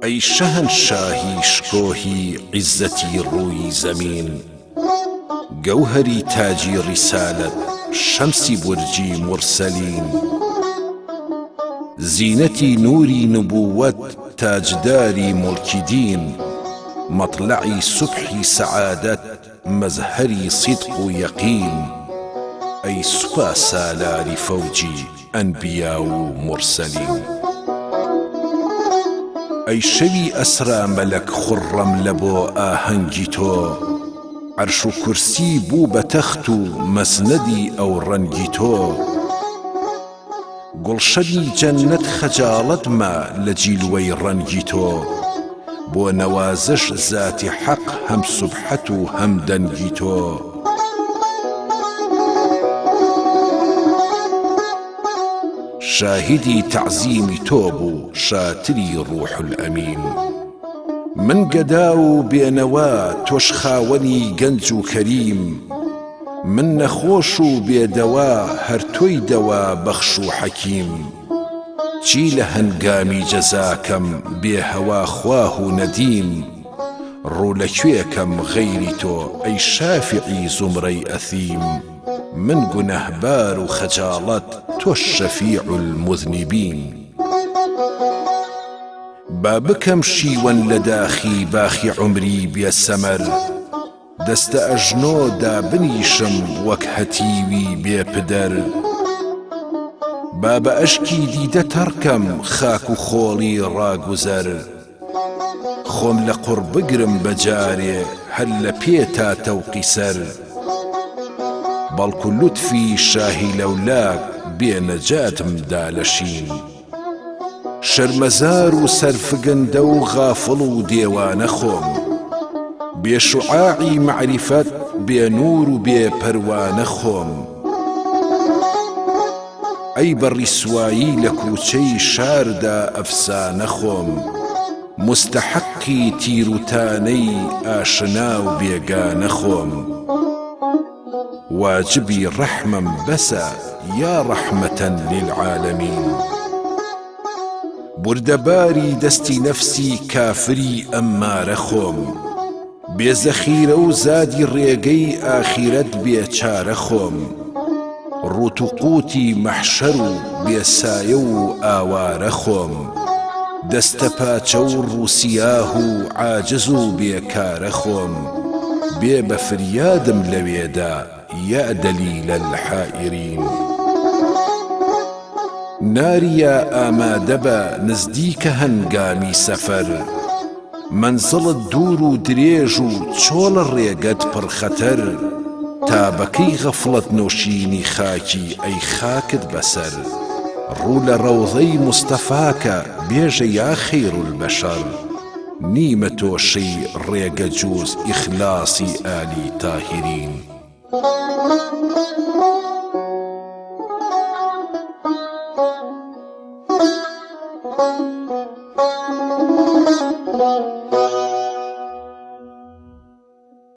ئەی شەهەنشاهی شکۆهی عیززەتی ڕووی زەمین، گەوهەری تاجی ڕیسالەت، شەمسی بورجی موورسەلین، زینەتی نووری نبووەت، تاجداری موڵکی دین، مەطلعی سوبحی سەعادەت، مەزهەری سیدق و یەقین. ئەی سوپا سالاری فەوجی ئەنبیا و موورسەلین، ئەی شەوی ئەسرا مەلەک خوڕەم لە بۆ ئاهەنگی تۆ، عەرش و کورسی بوو بە تەخت و مەسنەدی ئەو ڕەنگی تۆ. گوڵشەنی جەننەت خەجاڵەتمە لە جیلوەی ڕەنگی تۆ، بۆ نەوازش زاتی حەق هەم سوبحەت و هەم دەنگی تۆ. شاهدی تعزیمی تۆ بوو شاتری ڕوح الئەمین، من گەدا و بێنەوا تۆش خاوەنی گەنج و کەریم، من نەخۆش و بێدەوا هەر تۆی دەوا بەخش و حەکیم. چی لە هەنگامی جەزاکەم بێ هەوا خواه و نەدیم، ڕوو لەکوێکەم غەیری تۆ ئەی شافعی زومرەی ئەثیم. من گونەهبار و خەجاڵەت، تۆش شەفیع المذنبین. با بکەم شیوەن لە داخی باخی عومری بێ سەمەر، دەستە ئەژنۆ دابنیشم وەک هەتیوی بێ پدەر. با بە ئەشکی دیدە تەڕکەم خاک و خۆڵی ڕاگوزەر، خۆم لە قوڕ بگرم بەجارێ هەر لە پێ تا تەوقی سەر. بەڵکو لوتفی شاهی لەولاک بێ نەجاتم دا لە شین، شەرمەزار و سەرفگەندە و غافڵ و دێوانە خۆم، بێ شوعاعی معریفەت بێ نور و بێ پەروانە خۆم. ئەی بەڕیسوایی لە کووچەی شاردا ئەفسانە خۆم، مستحقی تیروتانەی ئاشنا و بێگانە خۆم. واجبی ڕەحمەم بەسە یا ڕەحمەتەن للعالەمین، بوردەباری دەستی نەفسی کافری ئەممارە خۆم، بێزەخیرە و زادی ڕێگەی ئاخیرەت بێچارە خۆم. ڕوت و قوتی مەحشەر و بێسایە و ئاوارە خۆم، دەستە پاچە و ڕووسیاه و عاجز و بێکارە خۆم. بێ بە فریادم لەوێدا یا دەلیل الحائرین. ناریە ئامادە بە نزدیکە هەنگامی سەفەر، مەنزڵت دوور و درێژ و چۆڵە ڕێگەت پڕخەتەر. تابەکەی غەفڵەت نوشینی خاکی ئەی خاکت بەسەر، ڕوو لە ڕەوضەی مستەفاکە بێژە یا خەیر البەشەر. نیمە تۆشەی ڕێگە جووز ئیخلاسی ئالی تاهیرین.